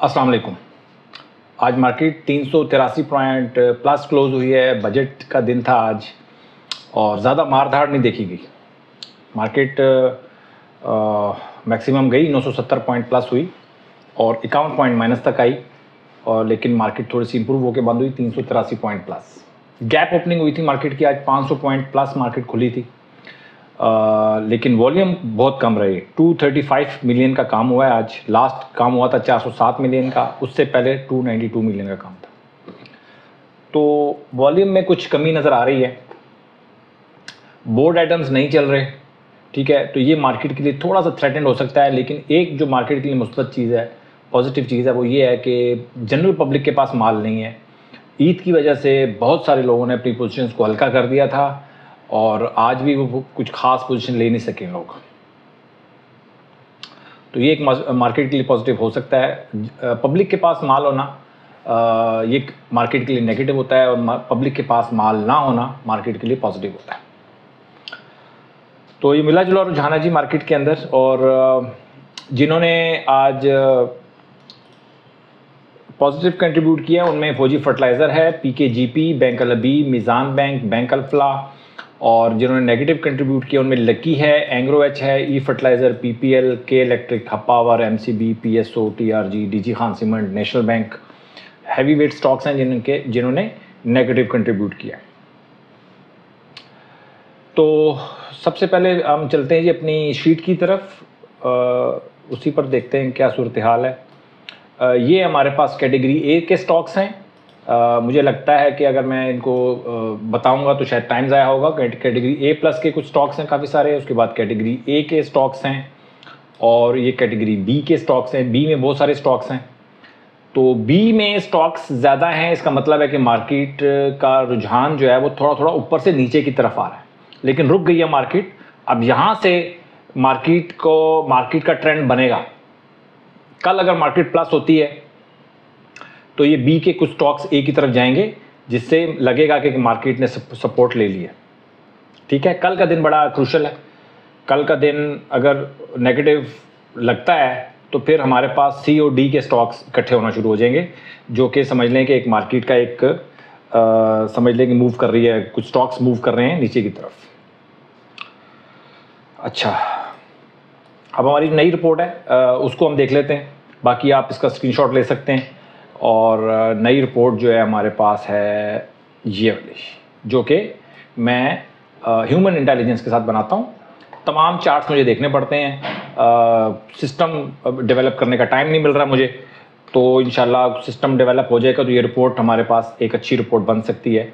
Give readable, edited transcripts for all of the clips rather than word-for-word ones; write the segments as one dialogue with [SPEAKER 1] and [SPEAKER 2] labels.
[SPEAKER 1] अस्सलाम वालेकुम। आज मार्केट 383 पॉइंट प्लस क्लोज हुई है। बजट का दिन था आज और ज़्यादा मार-धाड़ नहीं देखी गई। मार्केट मैक्सिमम गई 970 पॉइंट प्लस हुई और 51 पॉइंट माइनस तक आई, और लेकिन मार्केट थोड़ी सी इंप्रूव होकर बंद हुई 383 पॉइंट प्लस। गैप ओपनिंग हुई थी मार्केट की, आज 500 पॉइंट प्लस मार्केट खुली थी, लेकिन वॉल्यूम बहुत कम रही। 235 मिलियन का काम हुआ है आज। लास्ट काम हुआ था 407 मिलियन का, उससे पहले 292 मिलियन का काम था। तो वॉल्यूम में कुछ कमी नज़र आ रही है। बोर्ड आइटम्स नहीं चल रहे, ठीक है, तो ये मार्केट के लिए थोड़ा सा थ्रेटेंड हो सकता है। लेकिन एक जो मार्केट के लिए मुस्बत चीज़ है, पॉजिटिव चीज़ है, वो ये है कि जनरल पब्लिक के पास माल नहीं है। ईद की वजह से बहुत सारे लोगों ने अपनी पोजीशंस को हल्का कर दिया था और आज भी वो कुछ खास पोजीशन ले नहीं सके लोग। तो ये एक मार्केट के लिए पॉजिटिव हो सकता है। पब्लिक के पास माल होना ये मार्केट के लिए नेगेटिव होता है, और पब्लिक के पास माल ना होना मार्केट के लिए पॉजिटिव होता है। तो ये मिला जुला रुझान है जी मार्केट के अंदर। और जिन्होंने आज पॉजिटिव कंट्रीब्यूट किया उनमें फौजी फर्टिलाइज़र है, पीकेजीपी, बैंक अल अबीब, मिज़ान बैंक, बैंक अल्फला। और जिन्होंने नेगेटिव कंट्रीब्यूट किया उनमें लकी है, एंग्रो एच है, ई फर्टिलाइज़र, पीपीएल, के electric, hub power, MCB, PSO, TRG, DG Khan cement, national bank. Heavy weight stocks हैं जिन्होंने नेगेटिव कंट्रीब्यूट किया। तो सबसे पहले हम चलते हैं जी अपनी शीट की तरफ, उसी पर देखते हैं क्या सूरत हाल है। ये हमारे पास कैटेगरी ए के स्टॉक्स हैं। मुझे लगता है कि अगर मैं इनको बताऊंगा तो शायद टाइम ज़ाया होगा। कैटेगरी ए प्लस के कुछ स्टॉक्स हैं काफ़ी सारे, उसके बाद कैटेगरी ए के स्टॉक्स हैं, और ये कैटेगरी बी के स्टॉक्स हैं। बी में बहुत सारे स्टॉक्स हैं। तो बी में स्टॉक्स ज़्यादा हैं, इसका मतलब है कि मार्केट का रुझान जो है वो थोड़ा थोड़ा ऊपर से नीचे की तरफ आ रहा है, लेकिन रुक गई है मार्केट। अब यहाँ से मार्केट का ट्रेंड बनेगा। कल अगर मार्केट प्लस होती है तो ये बी के कुछ स्टॉक्स ए की तरफ जाएंगे, जिससे लगेगा कि मार्केट ने सपोर्ट ले लिया। ठीक है, कल का दिन बड़ा क्रूशल है। कल का दिन अगर नेगेटिव लगता है तो फिर हमारे पास सी और डी के स्टॉक्स इकट्ठे होना शुरू हो जाएंगे, जो कि समझ लें कि एक मार्केट का एक समझ लें कि मूव कर रही है, कुछ स्टॉक्स मूव कर रहे हैं नीचे की तरफ। अच्छा, अब हमारी नई रिपोर्ट है, उसको हम देख लेते हैं। बाकी आप इसका स्क्रीनशॉट ले सकते हैं। और नई रिपोर्ट जो है हमारे पास है ये वाली, जो कि मैं ह्यूमन इंटेलिजेंस के साथ बनाता हूँ। तमाम चार्ट्स मुझे देखने पड़ते हैं, सिस्टम डेवलप करने का टाइम नहीं मिल रहा मुझे। तो इंशाल्लाह सिस्टम डेवलप हो जाएगा तो ये रिपोर्ट हमारे पास एक अच्छी रिपोर्ट बन सकती है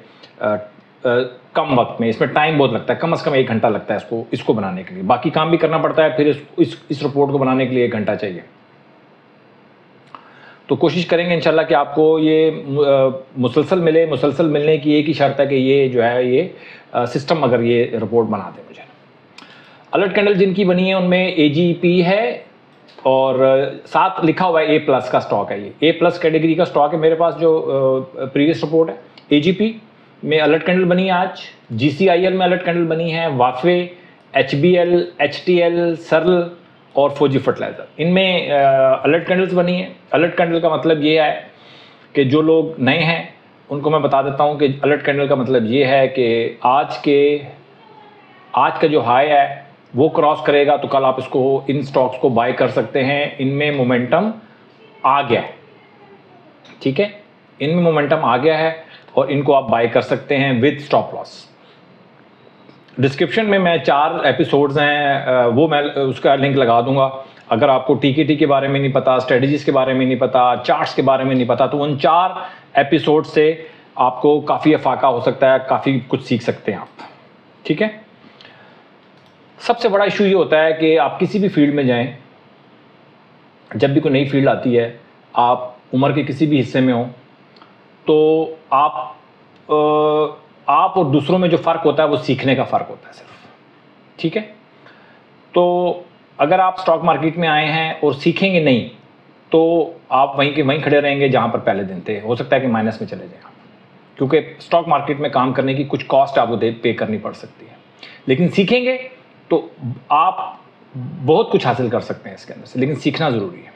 [SPEAKER 1] कम वक्त में। इसमें टाइम बहुत लगता है, कम से कम 1 घंटा लगता है इसको बनाने के लिए। बाकी काम भी करना पड़ता है, फिर इस रिपोर्ट को बनाने के लिए 1 घंटा चाहिए। तो कोशिश करेंगे इंशाल्लाह कि आपको ये मुसलसल मिले। मुसलसल मिलने की एक ही शर्त है कि ये जो है ये सिस्टम अगर ये रिपोर्ट बना दे मुझे। अलर्ट कैंडल जिनकी बनी है उनमें एजीपी है, और साथ लिखा हुआ है ए प्लस का स्टॉक है। ये ए प्लस कैटेगरी का स्टॉक है मेरे पास, जो प्रीवियस रिपोर्ट है। एजीपी में अलर्ट कैंडल बनी है आज, जीसीआईएल में अलर्ट कैंडल बनी है, वाफे, एचबीएल, एचटीएल, सरल और फौजी फर्टिलाइज़र, इनमें अलर्ट कैंडल्स बनी है। अलर्ट कैंडल का मतलब ये है कि जो लोग नए हैं उनको मैं बता देता हूँ कि अलर्ट कैंडल का मतलब ये है कि आज का जो हाई है वो क्रॉस करेगा तो कल आप इन स्टॉक्स को बाय कर सकते हैं। इनमें मोमेंटम आ गया है, ठीक है, इनमें मोमेंटम आ गया है और इनको आप बाय कर सकते हैं विद स्टॉप लॉस। डिस्क्रिप्शन में मैं 4 एपिसोड्स हैं, वो मैं उसका लिंक लगा दूंगा। अगर आपको टीकेटी के बारे में नहीं पता, स्ट्रेटजीज के बारे में नहीं पता, चार्ट्स के बारे में नहीं पता, तो उन 4 एपिसोड से आपको काफ़ी अफाका हो सकता है, काफ़ी कुछ सीख सकते हैं आप। ठीक है, सबसे बड़ा इशू ये होता है कि आप किसी भी फील्ड में जाएं, जब भी कोई नई फील्ड आती है, आप उम्र के किसी भी हिस्से में हो, तो आप और दूसरों में जो फ़र्क होता है वो सीखने का फ़र्क होता है सिर्फ। ठीक है, तो अगर आप स्टॉक मार्केट में आए हैं और सीखेंगे नहीं तो आप वहीं के वहीं खड़े रहेंगे जहां पर पहले दिन थे। हो सकता है कि माइनस में चले जाएं आप, क्योंकि स्टॉक मार्केट में काम करने की कुछ कॉस्ट आपको पे करनी पड़ सकती है। लेकिन सीखेंगे तो आप बहुत कुछ हासिल कर सकते हैं इसके अंदर से, लेकिन सीखना ज़रूरी है।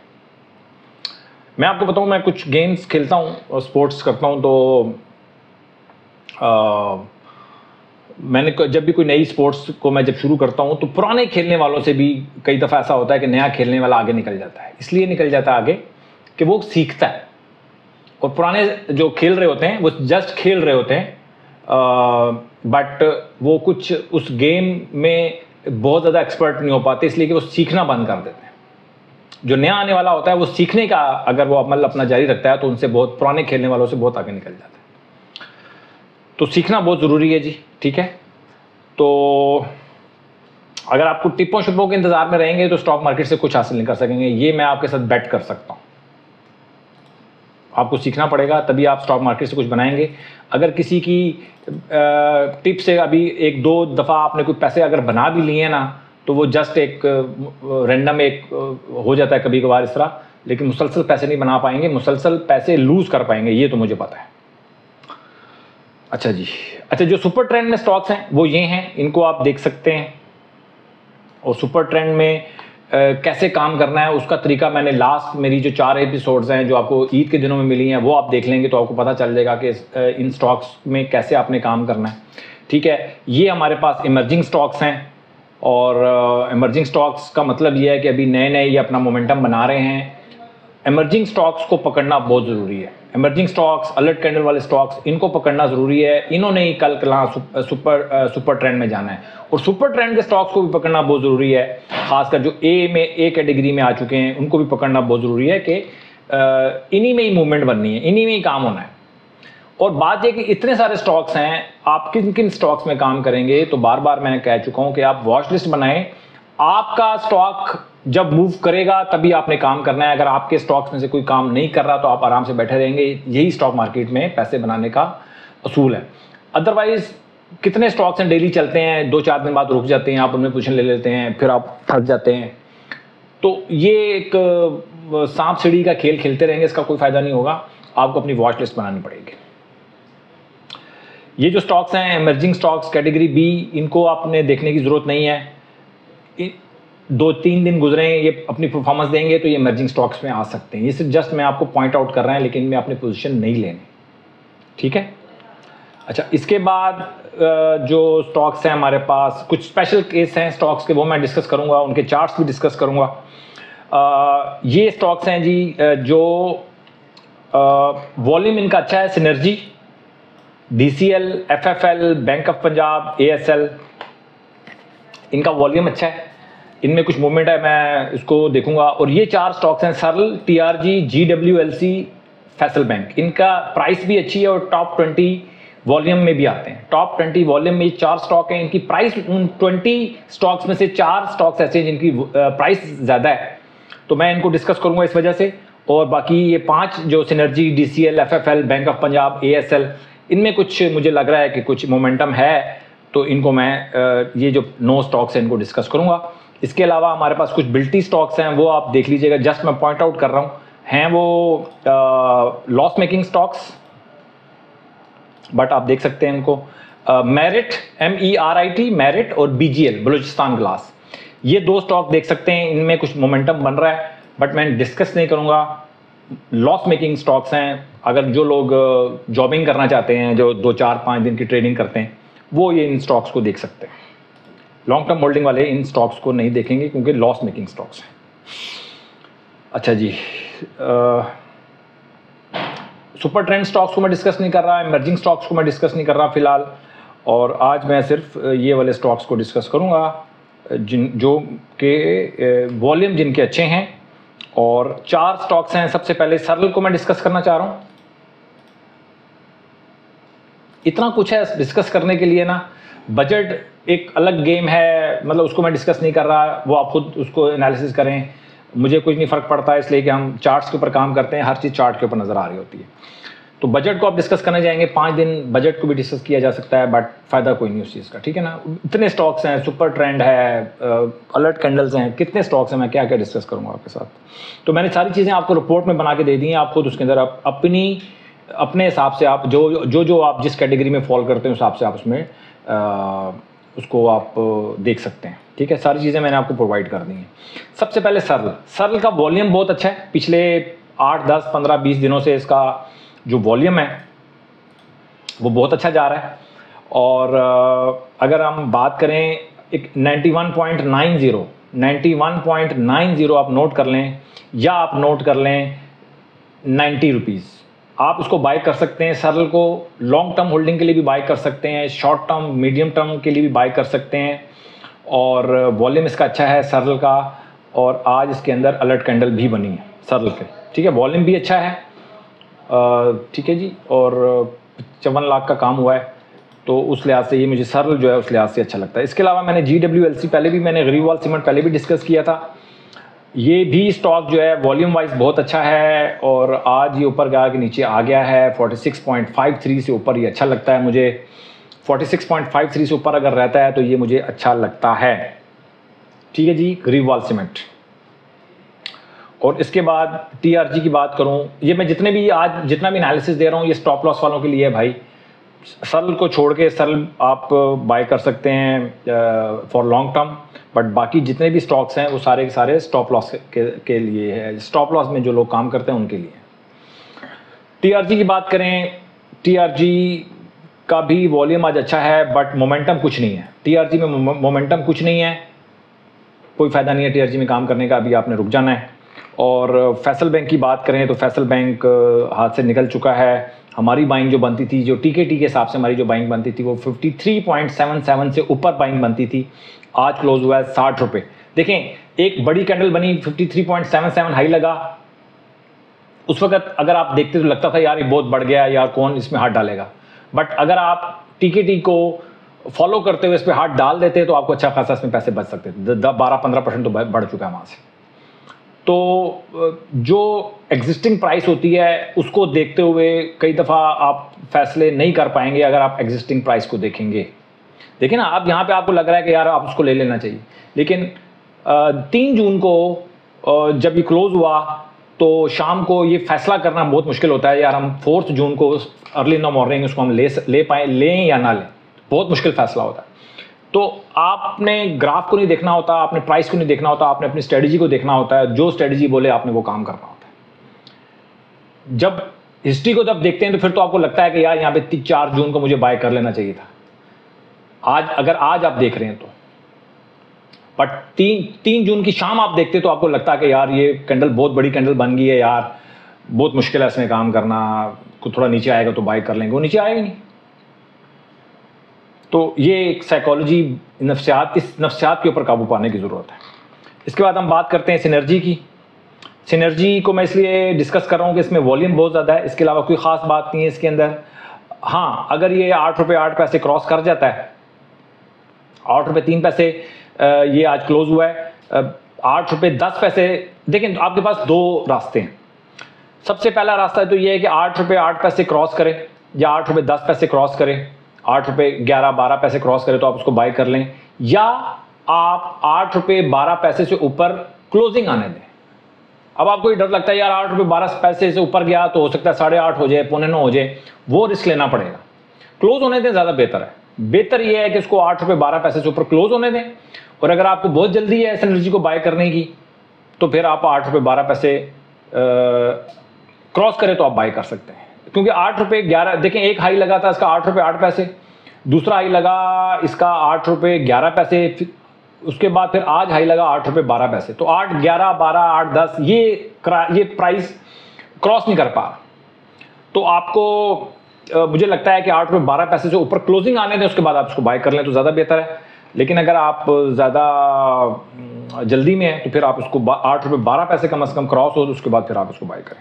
[SPEAKER 1] मैं आपको बताऊं, मैं कुछ गेम्स खेलता हूं, स्पोर्ट्स करता हूं, तो मैंने जब भी कोई नई स्पोर्ट्स को मैं जब शुरू करता हूं तो पुराने खेलने वालों से भी कई दफ़ा ऐसा होता है कि नया खेलने वाला आगे निकल जाता है। इसलिए निकल जाता है आगे कि वो सीखता है, और पुराने जो खेल रहे होते हैं वो जस्ट खेल रहे होते हैं, बट वो कुछ उस गेम में बहुत ज़्यादा एक्सपर्ट नहीं हो पाते, इसलिए कि वो सीखना बंद कर देते हैं। जो नया आने वाला होता है वो सीखने का अगर वो अमल अपना जारी रखता है तो उनसे बहुत, पुराने खेलने वालों से बहुत आगे निकल जाता है। तो सीखना बहुत ज़रूरी है जी, ठीक है। तो अगर आपको टिप्पों शिप्पों के इंतजार में रहेंगे तो स्टॉक मार्केट से कुछ हासिल नहीं कर सकेंगे, ये मैं आपके साथ बेट कर सकता हूँ। आपको सीखना पड़ेगा, तभी आप स्टॉक मार्केट से कुछ बनाएंगे। अगर किसी की टिप से अभी एक दो दफ़ा आपने कोई पैसे अगर बना भी लिए ना, तो वो जस्ट एक रैंडम एक हो जाता है कभी कभार इस तरह, लेकिन मुसलसल पैसे नहीं बना पाएंगे, मुसलसल पैसे लूज़ कर पाएंगे, ये तो मुझे पता है। अच्छा जी, अच्छा, जो सुपर ट्रेंड में स्टॉक्स हैं वो ये हैं, इनको आप देख सकते हैं। और सुपर ट्रेंड में कैसे काम करना है उसका तरीका मैंने लास्ट मेरी जो 4 एपिसोड्स हैं जो आपको ईद के दिनों में मिली हैं, वो आप देख लेंगे तो आपको पता चल जाएगा कि इन स्टॉक्स में कैसे आपने काम करना है, ठीक है। ये हमारे पास इमर्जिंग स्टॉक्स हैं, और इमर्जिंग स्टॉक्स का मतलब ये है कि अभी नए नए ये अपना मोमेंटम बना रहे हैं। इमर्जिंग स्टॉक्स को पकड़ना बहुत ज़रूरी है। इमर्जिंग स्टॉक्स, अलर्ट कैंडल वाले स्टॉक्स, इनको पकड़ना ज़रूरी है। इन्होंने ही कल सुपर ट्रेंड में जाना है, और सुपर ट्रेंड के स्टॉक्स को भी पकड़ना बहुत ज़रूरी है। खासकर जो ए कैटेगरी में आ चुके हैं उनको भी पकड़ना बहुत ज़रूरी है कि इन्हीं में ही मूवमेंट बननी है, इन्हीं में ही काम होना है। और बात यह कि इतने सारे स्टॉक्स हैं, आप किन किन स्टॉक्स में काम करेंगे, तो बार बार मैंने कह चुका हूँ कि आप वॉच लिस्ट बनाएं। आपका स्टॉक जब मूव करेगा तभी आपने काम करना है। अगर आपके स्टॉक्स में से कोई काम नहीं कर रहा तो आप आराम से बैठे रहेंगे। यही स्टॉक मार्केट में पैसे बनाने का असूल है। अदरवाइज कितने स्टॉक्स हैं, डेली चलते हैं, 2-4 दिन बाद रुक जाते हैं, आप उनमें पोजीशन ले लेते हैं, फिर आप थक जाते हैं। तो ये एक सांप सीढ़ी का खेल खेलते रहेंगे, इसका कोई फायदा नहीं होगा। आपको अपनी वॉच लिस्ट बनानी पड़ेगी। ये जो स्टॉक्स हैं इमर्जिंग स्टॉक्स कैटेगरी बी, इनको आपने देखने की ज़रूरत नहीं है। 2-3 दिन गुजरे, ये अपनी परफॉर्मेंस देंगे तो ये इमर्जिंग स्टॉक्स में आ सकते हैं। ये सिर्फ जस्ट मैं आपको पॉइंट आउट कर रहा है, लेकिन मैं अपनी पोजीशन नहीं लेने, ठीक है। अच्छा, इसके बाद जो स्टॉक्स हैं हमारे पास, कुछ स्पेशल केस हैं स्टॉक्स के, वो मैं डिस्कस करूंगा, उनके चार्ट्स भी डिस्कस करूंगा। ये स्टॉक्स हैं जी जो वॉल्यूम इनका अच्छा है। Synergy, DCL, FFL, bank of Punjab, ASL, इनका वॉल्यूम अच्छा है, इनमें कुछ मूवमेंट है, मैं इसको देखूंगा। और ये 4 स्टॉक्स हैं, सरल, TRG, GWLC, फैसल बैंक। इनका प्राइस भी अच्छी है और टॉप 20 वॉल्यूम में भी आते हैं। टॉप 20 वॉल्यूम में 4 स्टॉक हैं, इनकी प्राइस उन 20 स्टॉक्स में से 4 स्टॉक्स ऐसे हैं जिनकी प्राइस ज़्यादा है, तो मैं इनको डिस्कस करूंगा इस वजह से। और बाकी ये 5 जो synergy, DCL, FFL, bank of Punjab, ASL, इनमें कुछ मुझे लग रहा है कि कुछ मोमेंटम है, तो इनको मैं ये जो 9 स्टॉक्स हैं इनको डिस्कस करूंगा। इसके अलावा हमारे पास कुछ बिल्टी स्टॉक्स हैं, वो आप देख लीजिएगा, जस्ट मैं पॉइंट आउट कर रहा हूँ, हैं वो लॉस मेकिंग स्टॉक्स, बट आप देख सकते हैं इनको। मेरिट, MERIT, मेरिट, और BGL, बलूचिस्तान ग्लास, ये 2 स्टॉक देख सकते हैं, इनमें कुछ मोमेंटम बन रहा है, बट मैं डिस्कस नहीं करूंगा। लॉस मेकिंग स्टॉक्स हैं। अगर जो लोग जॉबिंग करना चाहते हैं, जो 2-4-5 दिन की ट्रेडिंग करते हैं, वो ये इन स्टॉक्स को देख सकते हैं। लॉन्ग टर्म होल्डिंग वाले इन स्टॉक्स को नहीं देखेंगे क्योंकि लॉस मेकिंग स्टॉक्स हैं। अच्छा जी, सुपर ट्रेंड स्टॉक्स को मैं डिस्कस नहीं कर रहा, इमर्जिंग स्टॉक्स को मैं डिस्कस नहीं कर रहा फिलहाल, और आज मैं सिर्फ ये वाले स्टॉक्स को डिस्कस करूंगा जो के वॉल्यूम जिनके अच्छे हैं। और 4 स्टॉक्स हैं। सबसे पहले सरल को मैं डिस्कस करना चाह रहा हूं। इतना कुछ है डिस्कस करने के लिए ना, बजट एक अलग गेम है, मतलब उसको मैं डिस्कस नहीं कर रहा, वो आप खुद उसको एनालिसिस करें, मुझे कुछ नहीं फ़र्क पड़ता, इसलिए कि हम चार्ट्स के ऊपर काम करते हैं, हर चीज़ चार्ट के ऊपर नज़र आ रही होती है। तो बजट को आप डिस्कस करने जाएंगे 5 दिन, बजट को भी डिस्कस किया जा सकता है, बट फ़ायदा कोई नहीं उस चीज़ का, ठीक है ना। इतने स्टॉक्स हैं, सुपर ट्रेंड है, अलर्ट कैंडल्स हैं, कितने स्टॉक्स हैं, मैं क्या क्या डिस्कस करूँगा आपके साथ। तो मैंने सारी चीज़ें आपको रिपोर्ट में बना के दे दी हैं, आप खुद उसके अंदर अपने हिसाब से आप जो आप जिस कैटेगरी में फॉल करते हैं उस हिसाब से आप उसमें उसको आप देख सकते हैं, ठीक है। सारी चीज़ें मैंने आपको प्रोवाइड कर दी हैं। सबसे पहले सरल का वॉल्यूम बहुत अच्छा है, पिछले 8, 10, 15, 20 दिनों से इसका जो वॉल्यूम है वो बहुत अच्छा जा रहा है। और अगर हम बात करें एक 91.90 आप नोट कर लें, या आप नोट कर लें 90 रुपीज़, आप उसको बाय कर सकते हैं। सरल को लॉन्ग टर्म होल्डिंग के लिए भी बाय कर सकते हैं, शॉर्ट टर्म मीडियम टर्म के लिए भी बाय कर सकते हैं। और वॉल्यूम इसका अच्छा है सरल का, और आज इसके अंदर अलर्ट कैंडल भी बनी है सरल के, ठीक है। वॉल्यूम भी अच्छा है, ठीक है जी। और 55 लाख का काम हुआ है, तो उस लिहाज से ये मुझे सरल जो है उस लिहाज से अच्छा लगता है। इसके अलावा मैंने GWLC पहले भी, मैंने गरीबवाल सीमेंट पहले भी डिस्कस किया था। ये भी स्टॉक जो है वॉल्यूम वाइज बहुत अच्छा है, और आज ये ऊपर गया कि नीचे आ गया है 46.53 से ऊपर, ये अच्छा लगता है मुझे। 46.53 से ऊपर अगर रहता है तो ये मुझे अच्छा लगता है, ठीक है जी, गरीबवाल सीमेंट। और इसके बाद TRG की बात करूं, ये मैं जितने भी आज जितना भी एनालिसिस दे रहा हूं ये स्टॉप लॉस वालों के लिए है भाई। सरल को छोड़ के सरल आप बाय कर सकते हैं फॉर लॉन्ग टर्म, बट बाकी जितने भी स्टॉक्स हैं वो सारे के सारे स्टॉप लॉस के लिए है। स्टॉप लॉस में जो लोग काम करते हैं उनके लिए। TRG की बात करें, TRG का भी वॉल्यूम आज अच्छा है, बट मोमेंटम कुछ नहीं है। TRG में मोमेंटम कुछ नहीं है, कोई फ़ायदा नहीं है TRG में काम करने का, अभी आपने रुक जाना है। और फैसल बैंक की बात करें तो फैसल बैंक हाथ से निकल चुका है। हमारी बाइंग जो बनती थी, जो TKT के हिसाब से हमारी जो बाइंग बनती थी वो 53.77 से ऊपर बाइंग बनती थी। आज क्लोज हुआ है 60 रुपये। देखें, एक बड़ी कैंडल बनी, 53.77 हाई लगा। उस वक्त अगर आप देखते तो लगता था यार ये बहुत बढ़ गया, यार कौन इसमें हाथ डालेगा। बट अगर आप TKT को फॉलो करते हुए इस पर हाथ डाल देते तो आपको अच्छा खासा इसमें पैसे बच सकते थे। 12-15% तो बढ़ चुका है वहाँ से। तो जो एग्जिस्टिंग प्राइस होती है उसको देखते हुए कई दफ़ा आप फैसले नहीं कर पाएंगे अगर आप एग्जिस्टिंग प्राइस को देखेंगे। देखिए ना, आप यहाँ पे आपको लग रहा है कि यार आप उसको ले लेना चाहिए, लेकिन 3 जून को जब ये क्लोज हुआ तो शाम को ये फैसला करना बहुत मुश्किल होता है यार, हम 4 जून को अर्ली इन द मॉर्निंग उसको हम ले पाएँ, लें या ना लें, बहुत मुश्किल फैसला होता है। तो आपने ग्राफ को नहीं देखना होता, आपने प्राइस को नहीं देखना होता, आपने अपनी स्ट्रेटजी को देखना होता है। जो स्ट्रेटजी बोले आपने वो काम करना होता है। जब हिस्ट्री को जब देखते हैं तो फिर तो आपको लगता है कि यार यहाँ पे 4 जून को मुझे बाय कर लेना चाहिए था, अगर आज आप देख रहे हैं तो। बट 3 जून की शाम आप देखते तो आपको लगता है कि यार ये कैंडल बहुत बड़ी कैंडल बन गई है यार, बहुत मुश्किल है इसमें काम करना, कुछ थोड़ा नीचे आएगा तो बाय कर लेंगे, वो नीचे आएगा नहीं। तो ये एक साइकोलॉजी, नफ्सियात, इस नफ्सियात के ऊपर काबू पाने की ज़रूरत है। इसके बाद हम बात करते हैं सिनर्जी की। सिनर्जी को मैं इसलिए डिस्कस कर रहा हूँ कि इसमें वॉल्यूम बहुत ज़्यादा है, इसके अलावा कोई ख़ास बात नहीं है इसके अंदर। हाँ, अगर ये 8 रुपये 8 पैसे क्रॉस कर जाता है, 8 रुपये 3 पैसे ये आज क्लोज हुआ है, 8 रुपये 10 पैसे। देखें, आपके पास 2 रास्ते हैं। सबसे पहला रास्ता तो ये है कि 8 रुपये 8 पैसे क्रॉस करें, या 8 रुपये 10 पैसे क्रॉस करें, 8 रुपये 11-12 पैसे क्रॉस करें तो आप उसको बाय कर लें, या आप 8 रुपये 12 पैसे से ऊपर क्लोजिंग आने दें। अब आपको ये डर लगता है यार 8 रुपये 12 पैसे से ऊपर गया तो हो सकता है 8:30 हो जाए, 8:45 हो जाए, वो रिस्क लेना पड़ेगा। क्लोज होने दें, ज़्यादा बेहतर है। बेहतर ये है कि इसको 8 रुपये 12 पैसे से ऊपर क्लोज होने दें, और अगर आपको बहुत जल्दी है सिनर्जी को बाय करने की तो फिर आप 8 रुपये 12 पैसे क्रॉस करें तो आप बाय कर सकते हैं। क्योंकि 8 रुपये 11, देखें, एक हाई लगा था इसका 8 रुपये 8 पैसे, दूसरा हाई लगा इसका 8 रुपये 11 पैसे, उसके बाद फिर आज हाई लगा 8 रुपये 12 पैसे। तो 8, 11, 12, 8, 10 ये प्राइस क्रॉस नहीं कर पा। तो आपको मुझे लगता है कि 8 रुपये 12 पैसे से ऊपर क्लोजिंग आने दें, उसके बाद आप इसको बाय कर लें तो ज़्यादा बेहतर है। लेकिन अगर आप ज़्यादा जल्दी में हैं तो फिर आप उसको 8 रुपये 12 पैसे कम से कम क्रॉस हो तो उसके बाद फिर आप इसको बाय करें।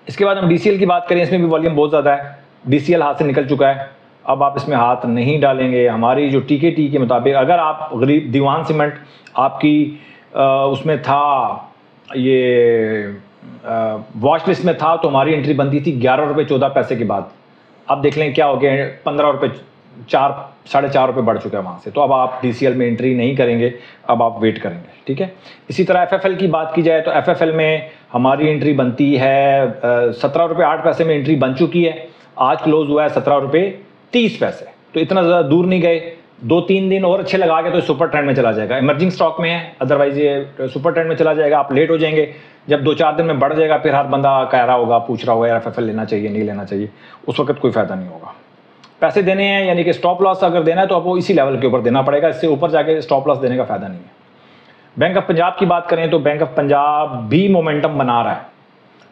[SPEAKER 1] इसके बाद हम DCL की बात करें, इसमें भी वॉल्यूम बहुत ज़्यादा है। DCL हाथ से निकल चुका है, अब आप इसमें हाथ नहीं डालेंगे। हमारी जो TKT के मुताबिक, अगर आप गरीब दीवान सीमेंट आपकी उसमें था, ये वॉच लिस्ट में था, तो हमारी एंट्री बनती थी 11 रुपये 14 पैसे के बाद। अब देख लें क्या हो गया, 15 रुपये 4-4.5 रुपये बढ़ चुका है वहाँ से। तो अब आप DCL में एंट्री नहीं करेंगे, अब आप वेट करेंगे, ठीक है। इसी तरह FFL की बात की जाए तो FFL में हमारी एंट्री बनती है 17 रुपये 8 पैसे में एंट्री बन चुकी है। आज क्लोज हुआ है 17 रुपये 30 पैसे, तो इतना ज़्यादा दूर नहीं गए, 2-3 दिन और अच्छे लगा के तो सुपर ट्रेंड में चला जाएगा, इमर्जिंग स्टॉक में है, अदरवाइज ये सुपर ट्रेंड में चला जाएगा, आप लेट हो जाएंगे। जब 2-4 दिन में बढ़ जाएगा फिर हर बंदा कह रहा होगा, पूछ रहा होगा यार FFL लेना चाहिए नहीं लेना चाहिए, उस वक्त कोई फायदा नहीं होगा। पैसे देने हैं यानी कि स्टॉप लॉस अगर देना है तो आपको इसी लेवल के ऊपर देना पड़ेगा, इससे ऊपर जाके स्टॉप लॉस देने का फायदा नहीं है। बैंक ऑफ पंजाब की बात करें तो बैंक ऑफ पंजाब भी मोमेंटम बना रहा है,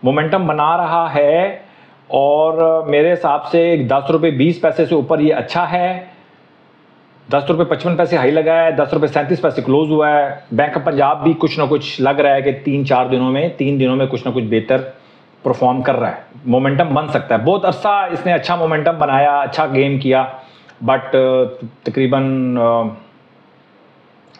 [SPEAKER 1] मोमेंटम बना रहा है और मेरे हिसाब से 10 रुपये 20 पैसे से ऊपर ये अच्छा है। 10 रुपये 55 पैसे हाई लगा है, 10 रुपये 37 पैसे क्लोज हुआ है। बैंक ऑफ पंजाब भी कुछ ना कुछ लग रहा है कि 3-4 दिनों में 3 दिनों में कुछ ना कुछ बेहतर परफॉर्म कर रहा है, मोमेंटम बन सकता है। बहुत अरसा इसने अच्छा मोमेंटम बनाया, अच्छा गेम किया, बट तकरीबन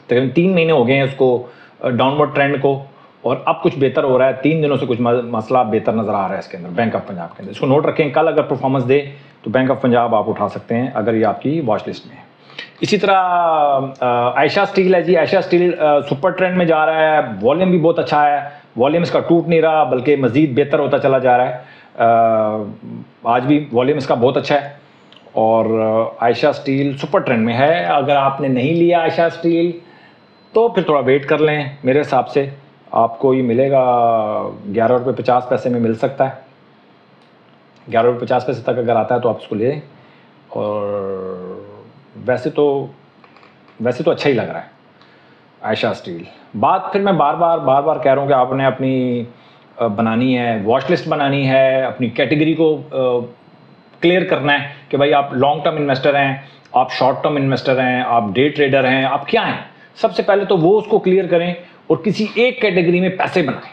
[SPEAKER 1] 3 महीने हो गए हैं उसको डाउनवर्ड ट्रेंड को, और अब कुछ बेहतर हो रहा है। 3 दिनों से कुछ मसला बेहतर नज़र आ रहा है इसके अंदर, बैंक ऑफ पंजाब के अंदर। इसको नोट रखें, कल अगर परफॉर्मेंस दे तो बैंक ऑफ पंजाब आप उठा सकते हैं अगर ये आपकी वॉच लिस्ट में है। इसी तरह आयशा स्टील है जी, आयशा स्टील सुपर ट्रेंड में जा रहा है, वॉल्यूम भी बहुत अच्छा है, वॉल्यूम इसका टूट नहीं रहा बल्कि मज़ीद बेहतर होता चला जा रहा है। आज भी वॉल्यूम इसका बहुत अच्छा है और आयशा स्टील सुपर ट्रेंड में है। अगर आपने नहीं लिया आयशा स्टील तो फिर थोड़ा वेट कर लें, मेरे हिसाब से आपको ये मिलेगा 11 रुपये 50 पैसे में मिल सकता है। 11 रुपये 50 पैसे तक अगर आता है तो आप इसको ले, और वैसे तो अच्छा ही लग रहा है आयशा स्टील। बात फिर मैं बार बार कह रहा हूँ कि आपने अपनी बनानी है, वॉच लिस्ट बनानी है, अपनी कैटेगरी को क्लियर करना है कि भाई आप लॉन्ग टर्म इन्वेस्टर हैं, आप शॉर्ट टर्म इन्वेस्टर हैं, आप डे ट्रेडर हैं, आप क्या हैं। सबसे पहले तो वो उसको क्लियर करें और किसी एक कैटेगरी में पैसे बनाएं।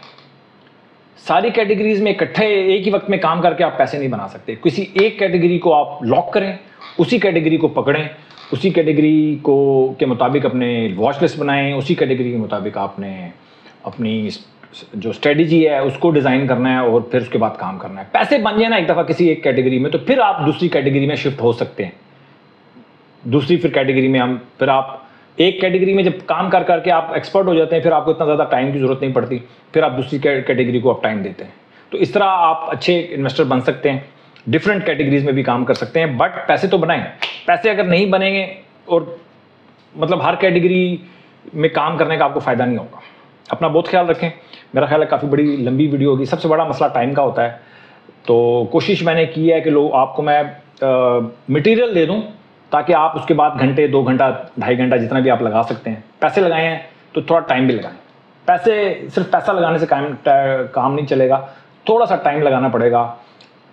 [SPEAKER 1] सारी कैटेगरीज में इकट्ठे एक ही वक्त में काम करके आप पैसे नहीं बना सकते। किसी एक कैटेगरी को आप लॉक करें, उसी कैटेगरी को पकड़ें, उसी कैटेगरी को के मुताबिक अपने वॉच लिस्ट बनाएं, उसी कैटेगरी के मुताबिक आपने अपनी जो स्ट्रेटजी है उसको डिज़ाइन करना है और फिर उसके बाद काम करना है। पैसे बन जाए ना एक दफ़ा किसी एक कैटेगरी में तो फिर आप दूसरी कैटेगरी में शिफ्ट हो सकते हैं। दूसरी फिर कैटेगरी में फिर आप एक कैटेगरी में जब काम कर करके आप एक्सपर्ट हो जाते हैं, फिर आपको इतना ज़्यादा टाइम की ज़रूरत नहीं पड़ती, फिर आप दूसरी कैटेगरी को आप टाइम देते हैं। तो इस तरह आप अच्छे इन्वेस्टर बन सकते हैं, डिफरेंट कैटेगरीज में भी काम कर सकते हैं, बट पैसे तो बनाएं। पैसे अगर नहीं बनेंगे और मतलब हर कैटेगरी में काम करने का आपको फ़ायदा नहीं होगा। अपना बहुत ख्याल रखें। मेरा ख्याल है काफ़ी बड़ी लंबी वीडियो होगी, सबसे बड़ा मसला टाइम का होता है, तो कोशिश मैंने की है कि आपको मैं मटेरियल दे दूं ताकि आप उसके बाद घंटे 2 घंटा 2.5 घंटा जितना भी आप लगा सकते हैं। पैसे लगाए हैं तो थोड़ा टाइम भी लगाएं। पैसे सिर्फ पैसा लगाने से काम नहीं चलेगा, थोड़ा सा टाइम लगाना पड़ेगा।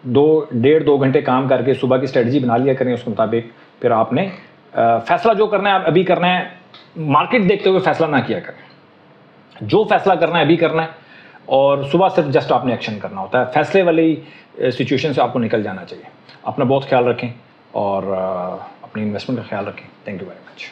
[SPEAKER 1] 1.5-2 घंटे काम करके सुबह की स्ट्रेटजी बना लिया करें, उसके मुताबिक फिर आपने फैसला जो करना है अभी करना है, मार्केट देखते हुए फैसला ना किया करें। जो फैसला करना है अभी करना है और सुबह सिर्फ जस्ट आपने एक्शन करना होता है। फैसले वाली सिचुएशन से आपको निकल जाना चाहिए। अपना बहुत ख्याल रखें और अपनी इन्वेस्टमेंट का ख्याल रखें। Thank you very much.